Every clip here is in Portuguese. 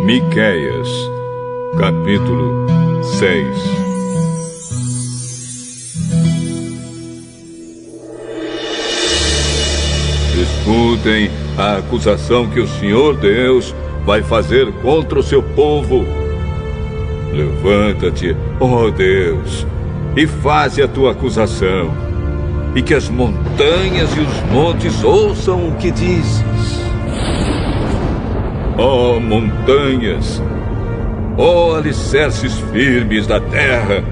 Miqueias, capítulo 6. Escutem a acusação que o Senhor Deus vai fazer contra o seu povo. Levanta-te, ó Deus, e faze a tua acusação, e que as montanhas e os montes ouçam o que dizes. Ó montanhas, ó alicerces firmes da terra,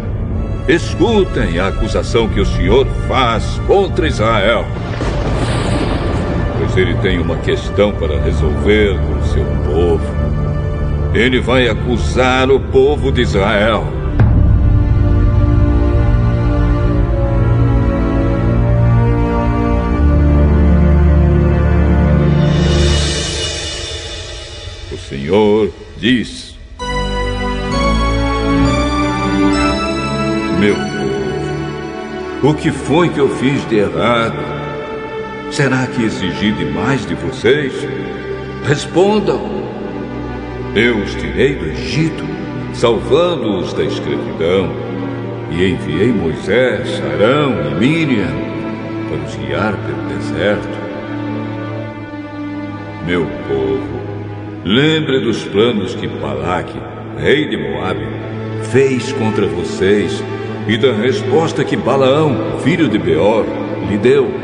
escutem a acusação que o Senhor faz contra Israel. Pois ele tem uma questão para resolver com o seu povo. Ele vai acusar o povo de Israel. O Senhor diz: meu povo, o que foi que eu fiz de errado? Será que exigi demais de vocês? Respondam. Eu os tirei do Egito, salvando-os da escravidão, e enviei Moisés, Arão e Miriam para os guiar pelo deserto. Meu povo, lembre dos planos que Balaque, rei de Moabe, fez contra vocês e da resposta que Balaão, filho de Beor, lhe deu.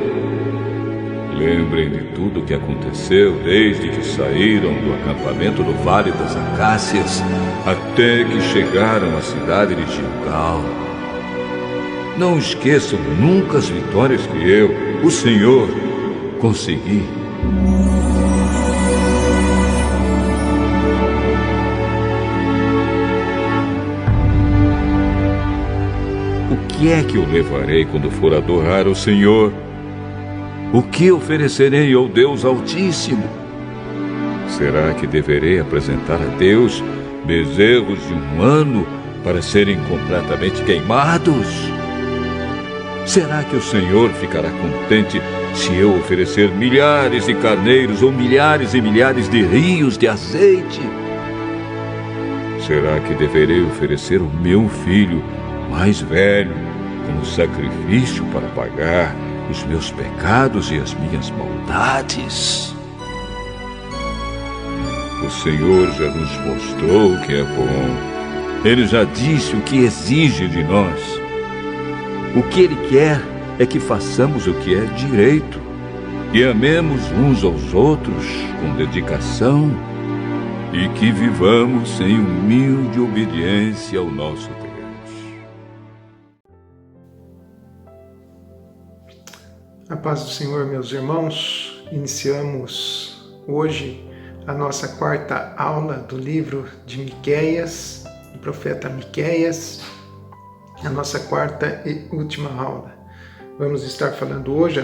Lembrem de tudo o que aconteceu desde que saíram do acampamento do Vale das Acácias até que chegaram à cidade de Gilgal. Não esqueçam nunca as vitórias que eu, o Senhor, consegui. O que é que eu levarei quando for adorar o Senhor? O que oferecerei ao Deus Altíssimo? Será que deverei apresentar a Deus bezerros de 1 ano para serem completamente queimados? Será que o Senhor ficará contente se eu oferecer milhares de carneiros ou milhares e milhares de rios de azeite? Será que deverei oferecer o meu filho mais velho como sacrifício para pagar os meus pecados e as minhas maldades? O Senhor já nos mostrou o que é bom. Ele já disse o que exige de nós. O que Ele quer é que façamos o que é direito e amemos uns aos outros com dedicação e que vivamos em humilde obediência ao nosso Deus. A paz do Senhor, meus irmãos. Iniciamos hoje a nossa 4ª aula do livro de Miqueias, do profeta Miqueias, a nossa 4ª e última aula. Vamos estar falando hoje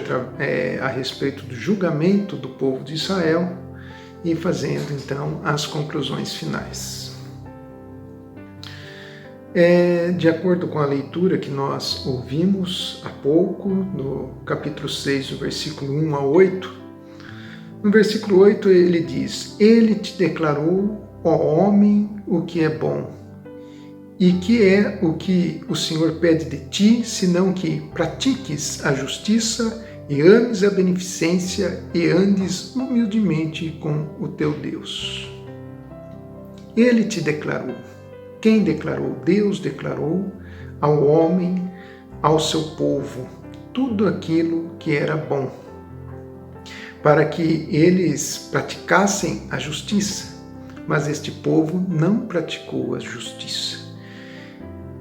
a respeito do julgamento do povo de Israel e fazendo então as conclusões finais. De acordo com a leitura que nós ouvimos há pouco, no capítulo 6, do versículo 1 a 8, no versículo 8 ele diz: Ele te declarou, ó homem, o que é bom, e que é o que o Senhor pede de ti, senão que pratiques a justiça e ames a beneficência e andes humildemente com o teu Deus. Ele te declarou. Quem declarou? Deus declarou ao homem, ao seu povo, tudo aquilo que era bom, para que eles praticassem a justiça, mas este povo não praticou a justiça.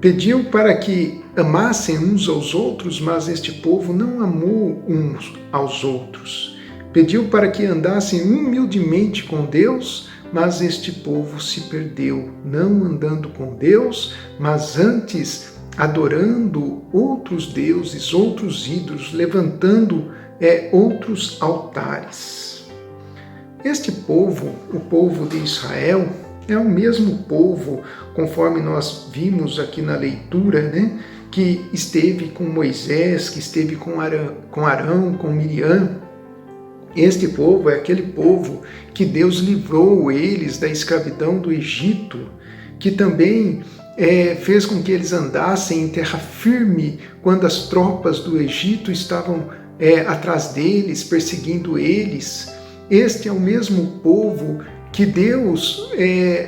Pediu para que amassem uns aos outros, mas este povo não amou uns aos outros. Pediu para que andassem humildemente com Deus, mas este povo se perdeu, não andando com Deus, mas antes adorando outros deuses, outros ídolos, levantando outros altares. Este povo, o povo de Israel, é o mesmo povo, conforme nós vimos aqui na leitura, que esteve com Moisés, que esteve com Arão, com Miriam, Este povo é aquele povo que Deus livrou eles da escravidão do Egito, que também fez com que eles andassem em terra firme quando as tropas do Egito estavam atrás deles, perseguindo eles. Este é o mesmo povo que Deus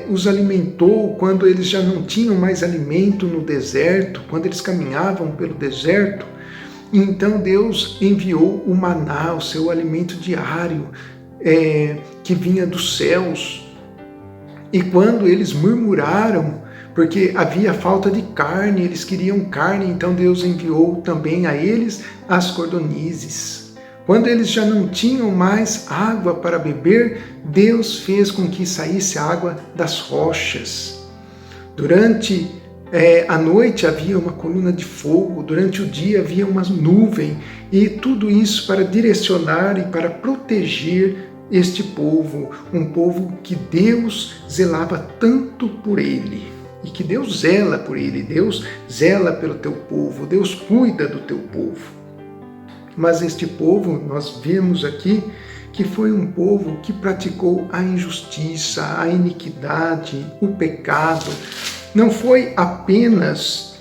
os alimentou quando eles já não tinham mais alimento no deserto, quando eles caminhavam pelo deserto. Então Deus enviou o maná, o seu alimento diário, que vinha dos céus. E quando eles murmuraram, porque havia falta de carne, eles queriam carne, então Deus enviou também a eles as cordonizes. Quando eles já não tinham mais água para beber, Deus fez com que saísse água das rochas. Durante à noite havia uma coluna de fogo, durante o dia havia uma nuvem, e tudo isso para direcionar e para proteger este povo, um povo que Deus zelava tanto por ele, e que Deus zela por ele, Deus zela pelo teu povo, Deus cuida do teu povo. Mas este povo, nós vemos aqui, que foi um povo que praticou a injustiça, a iniquidade, o pecado. Não foi apenas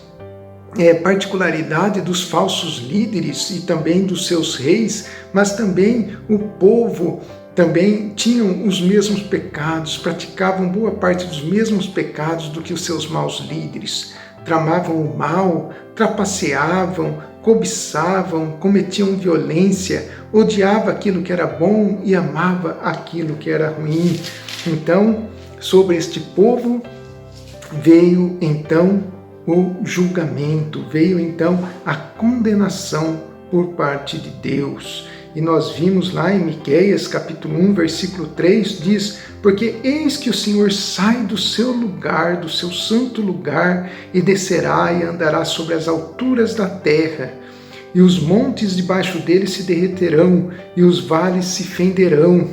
particularidade dos falsos líderes e também dos seus reis, mas também o povo também tinham os mesmos pecados, praticavam boa parte dos mesmos pecados do que os seus maus líderes. Tramavam o mal, trapaceavam, cobiçavam, cometiam violência, odiava aquilo que era bom e amava aquilo que era ruim. Então, sobre este povo veio então o julgamento, veio então a condenação por parte de Deus. E nós vimos lá em Miqueias, capítulo 1, versículo 3, diz: porque eis que o Senhor sai do seu lugar, do seu santo lugar, e descerá e andará sobre as alturas da terra, e os montes debaixo dele se derreterão, e os vales se fenderão,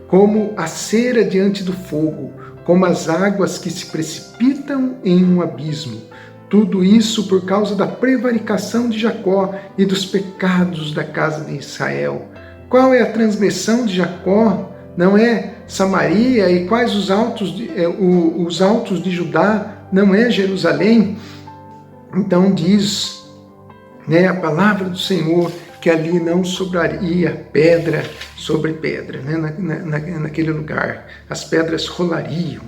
como a cera diante do fogo, como as águas que se precipitam em um abismo. Tudo isso por causa da prevaricação de Jacó e dos pecados da casa de Israel. Qual é a transgressão de Jacó? Não é Samaria? E quais os altos de Judá? Não é Jerusalém? Então diz a palavra do Senhor que ali não sobraria pedra sobre pedra, naquele lugar. As pedras rolariam.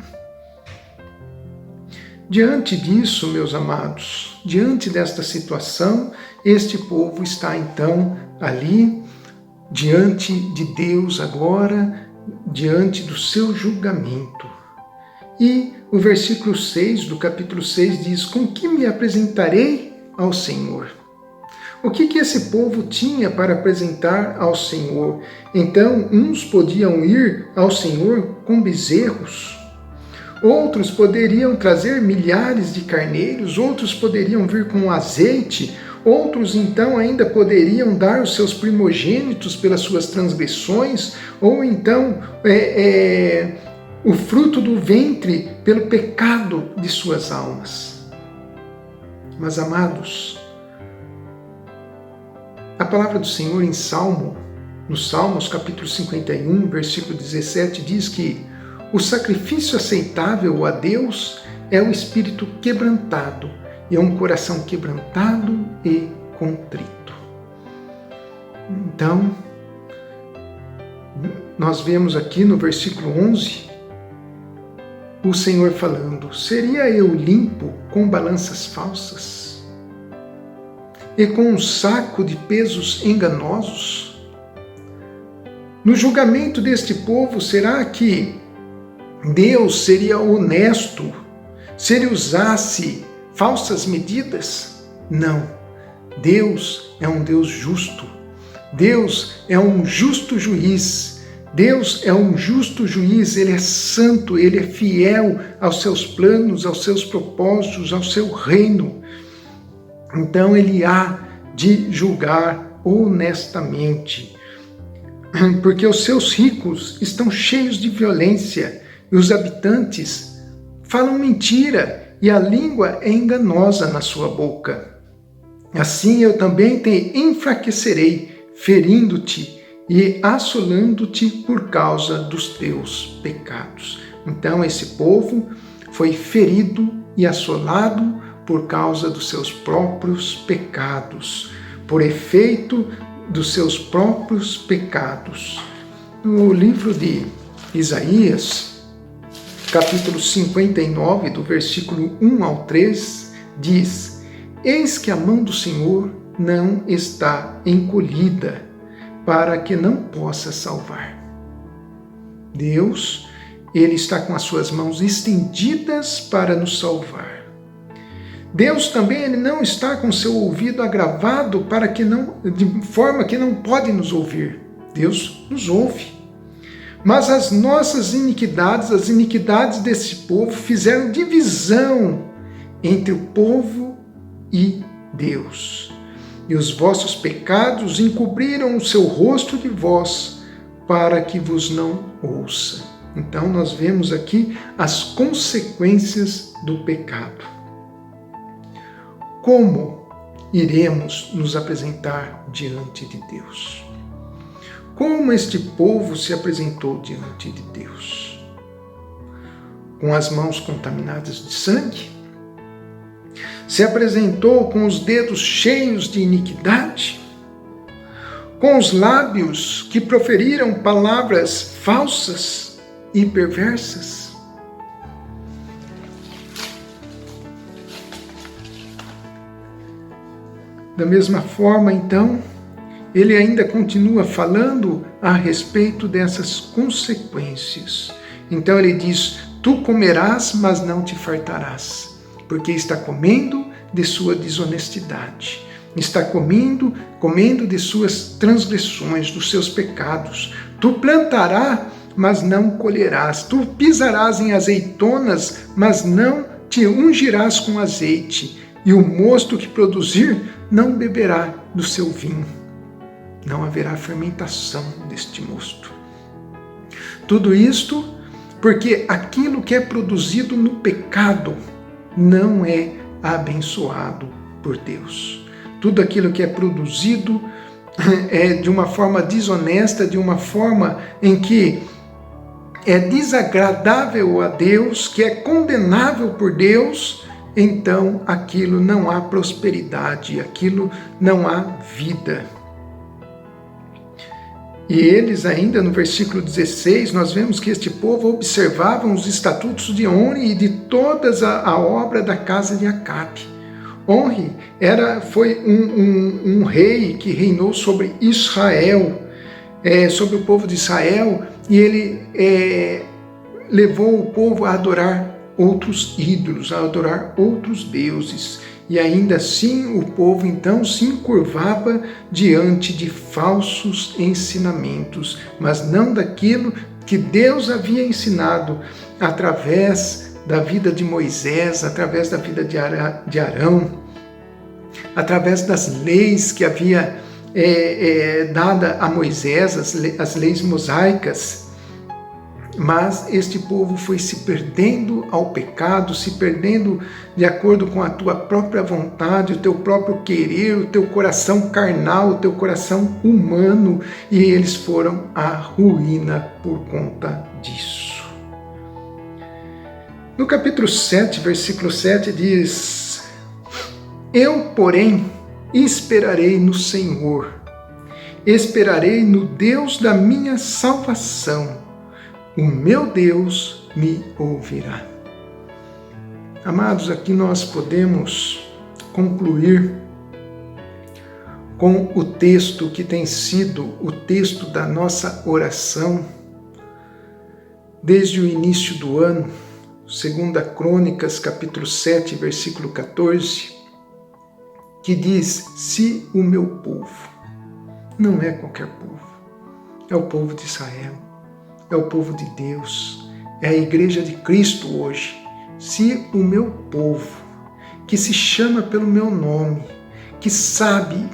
Diante disso, meus amados, diante desta situação, este povo está então ali, diante de Deus agora, diante do seu julgamento. E o versículo 6 do capítulo 6 diz: com que me apresentarei ao Senhor? O que esse povo tinha para apresentar ao Senhor? Então, uns podiam ir ao Senhor com bezerros, outros poderiam trazer milhares de carneiros, outros poderiam vir com azeite, outros então ainda poderiam dar os seus primogênitos pelas suas transgressões, ou então o fruto do ventre pelo pecado de suas almas. Mas, amados, a palavra do Senhor em nos Salmos capítulo 51, versículo 17, diz que o sacrifício aceitável a Deus é o espírito quebrantado, e é um coração quebrantado e contrito. Então, nós vemos aqui no versículo 11, o Senhor falando: seria eu limpo com balanças falsas e com um saco de pesos enganosos? No julgamento deste povo, será que Deus seria honesto se ele usasse falsas medidas? Não. Deus é um Deus justo. Deus é um justo juiz. Deus é um justo juiz. Ele é santo, ele é fiel aos seus planos, aos seus propósitos, ao seu reino. Então ele há de julgar honestamente, porque os seus ricos estão cheios de violência, e os habitantes falam mentira, e a língua é enganosa na sua boca. Assim eu também te enfraquecerei, ferindo-te, e assolando-te por causa dos teus pecados. Então esse povo foi ferido e assolado por causa dos seus próprios pecados, por efeito dos seus próprios pecados. No livro de Isaías, capítulo 59, do versículo 1 ao 3, diz: Eis que a mão do Senhor não está encolhida, para que não possa salvar. Deus, Ele está com as suas mãos estendidas para nos salvar. Deus também Ele não está com seu ouvido agravado para que não, de forma que não pode nos ouvir. Deus nos ouve. Mas as nossas iniquidades, as iniquidades desse povo, fizeram divisão entre o povo e Deus. E os vossos pecados encobriram o seu rosto de vós, para que vos não ouça. Então nós vemos aqui as consequências do pecado. Como iremos nos apresentar diante de Deus? Como este povo se apresentou diante de Deus? Com as mãos contaminadas de sangue? Se apresentou com os dedos cheios de iniquidade? Com os lábios que proferiram palavras falsas e perversas? Da mesma forma, então, ele ainda continua falando a respeito dessas consequências. Então ele diz: tu comerás, mas não te fartarás, porque está comendo de sua desonestidade, está comendo de suas transgressões, dos seus pecados. Tu plantarás, mas não colherás. Tu pisarás em azeitonas, mas não te ungirás com azeite. E o mosto que produzir não beberá do seu vinho. Não haverá fermentação deste mosto. Tudo isto porque aquilo que é produzido no pecado não é abençoado por Deus. Tudo aquilo que é produzido é de uma forma desonesta, de uma forma em que é desagradável a Deus, que é condenável por Deus, então aquilo não há prosperidade, aquilo não há vida. E eles ainda no versículo 16, nós vemos que este povo observavam os estatutos de Onri e de toda a obra da casa de Acabe. Onri foi um rei que reinou sobre Israel, sobre o povo de Israel, e ele levou o povo a adorar outros ídolos, a adorar outros deuses. E ainda assim o povo então se encurvava diante de falsos ensinamentos, mas não daquilo que Deus havia ensinado através da vida de Moisés, através da vida de Arão, através das leis que havia dada a Moisés, as leis mosaicas. Mas este povo foi se perdendo ao pecado, se perdendo de acordo com a tua própria vontade, o teu próprio querer, o teu coração carnal, o teu coração humano, e eles foram à ruína por conta disso. No capítulo 7, versículo 7 diz: Eu, porém, esperarei no Senhor, esperarei no Deus da minha salvação. O meu Deus me ouvirá. Amados, aqui nós podemos concluir com o texto que tem sido o texto da nossa oração desde o início do ano, 2 Crônicas, capítulo 7, versículo 14, que diz: se o meu povo, não é qualquer povo, é o povo de Israel, é o povo de Deus, é a igreja de Cristo hoje. Se o meu povo, que se chama pelo meu nome, que sabe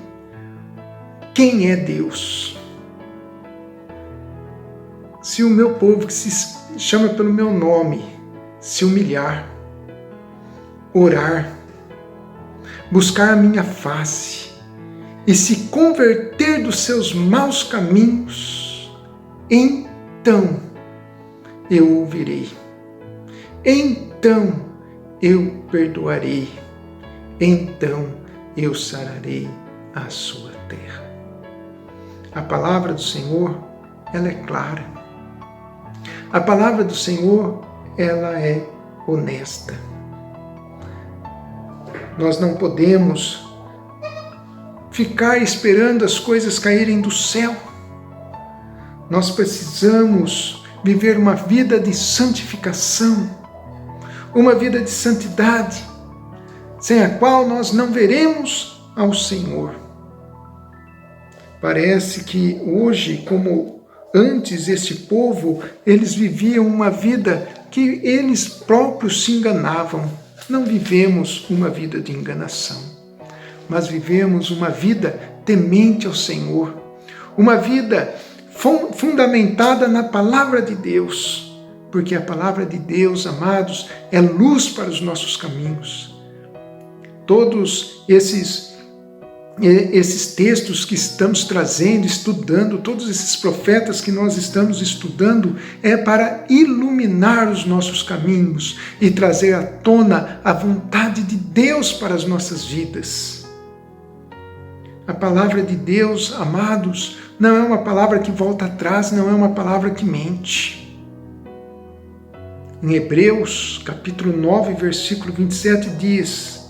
quem é Deus, se o meu povo que se chama pelo meu nome se humilhar, orar, buscar a minha face e se converter dos seus maus caminhos, então eu ouvirei, então eu perdoarei, então eu sararei a sua terra. A palavra do Senhor, ela é clara. A palavra do Senhor, ela é honesta. Nós não podemos ficar esperando as coisas caírem do céu. Nós precisamos viver uma vida de santificação, uma vida de santidade, sem a qual nós não veremos ao Senhor. Parece que hoje, como antes, este povo, eles viviam uma vida que eles próprios se enganavam. Não vivemos uma vida de enganação, mas vivemos uma vida temente ao Senhor, uma vida fundamentada na palavra de Deus, porque a palavra de Deus, amados, é luz para os nossos caminhos. Todos esses textos que estamos trazendo, estudando, todos esses profetas que nós estamos estudando, é para iluminar os nossos caminhos e trazer à tona a vontade de Deus para as nossas vidas. A palavra de Deus, amados, não é uma palavra que volta atrás, não é uma palavra que mente. Em Hebreus, capítulo 9, versículo 27, diz: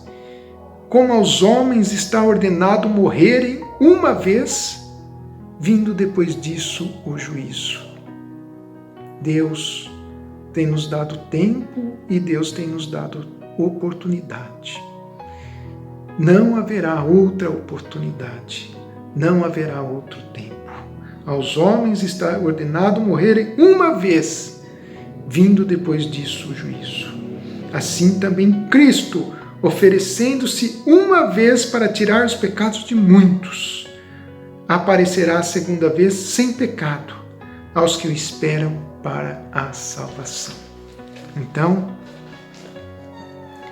como aos homens está ordenado morrerem uma vez, vindo depois disso o juízo. Deus tem nos dado tempo e Deus tem nos dado oportunidade. Não haverá outra oportunidade, não haverá outro tempo. Aos homens está ordenado morrerem uma vez, vindo depois disso o juízo. Assim também Cristo, oferecendo-se uma vez para tirar os pecados de muitos, aparecerá a segunda vez sem pecado aos que o esperam para a salvação. Então,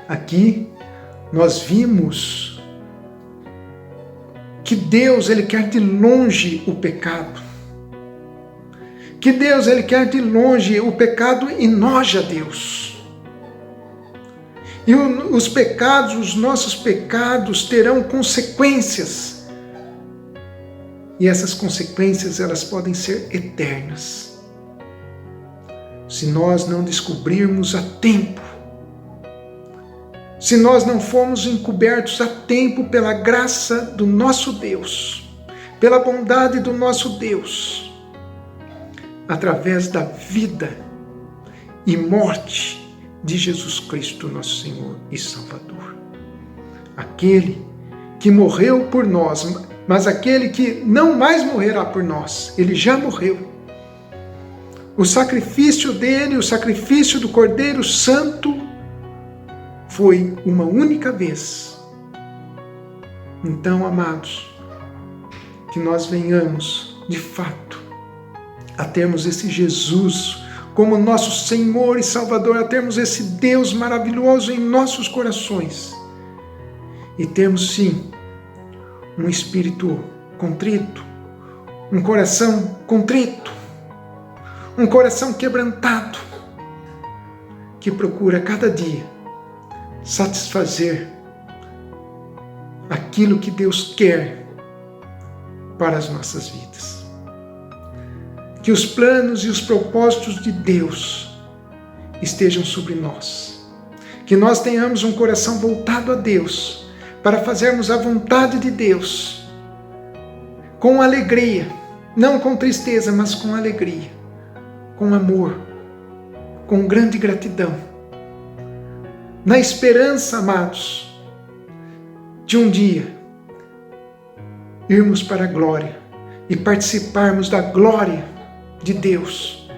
aqui nós vimos que Deus, Ele quer de longe o pecado. Que Deus, Ele quer de longe o pecado enoja a Deus. E os pecados, os nossos pecados terão consequências. E essas consequências, elas podem ser eternas. Se nós não descobrirmos a tempo, se nós não formos encobertos a tempo pela graça do nosso Deus, pela bondade do nosso Deus, através da vida e morte de Jesus Cristo, nosso Senhor e Salvador. Aquele que morreu por nós, mas aquele que não mais morrerá por nós, ele já morreu. O sacrifício dele, o sacrifício do Cordeiro Santo, foi uma única vez. Então, amados, que nós venhamos, de fato, a termos esse Jesus como nosso Senhor e Salvador, a termos esse Deus maravilhoso em nossos corações e termos, sim, um espírito contrito, um coração contrito, um coração quebrantado, que procura cada dia satisfazer aquilo que Deus quer para as nossas vidas. Que os planos e os propósitos de Deus estejam sobre nós. Que nós tenhamos um coração voltado a Deus, para fazermos a vontade de Deus, com alegria, não com tristeza, mas com alegria, com amor, com grande gratidão, na esperança, amados, de um dia irmos para a glória e participarmos da glória de Deus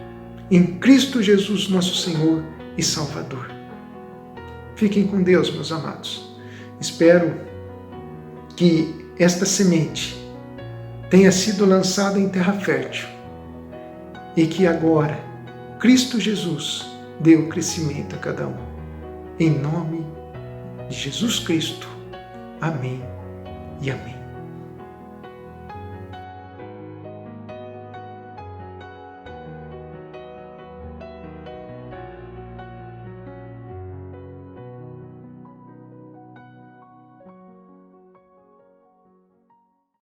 em Cristo Jesus, nosso Senhor e Salvador. Fiquem com Deus, meus amados. Espero que esta semente tenha sido lançada em terra fértil e que agora Cristo Jesus dê o crescimento a cada um. Em nome de Jesus Cristo. Amém e amém.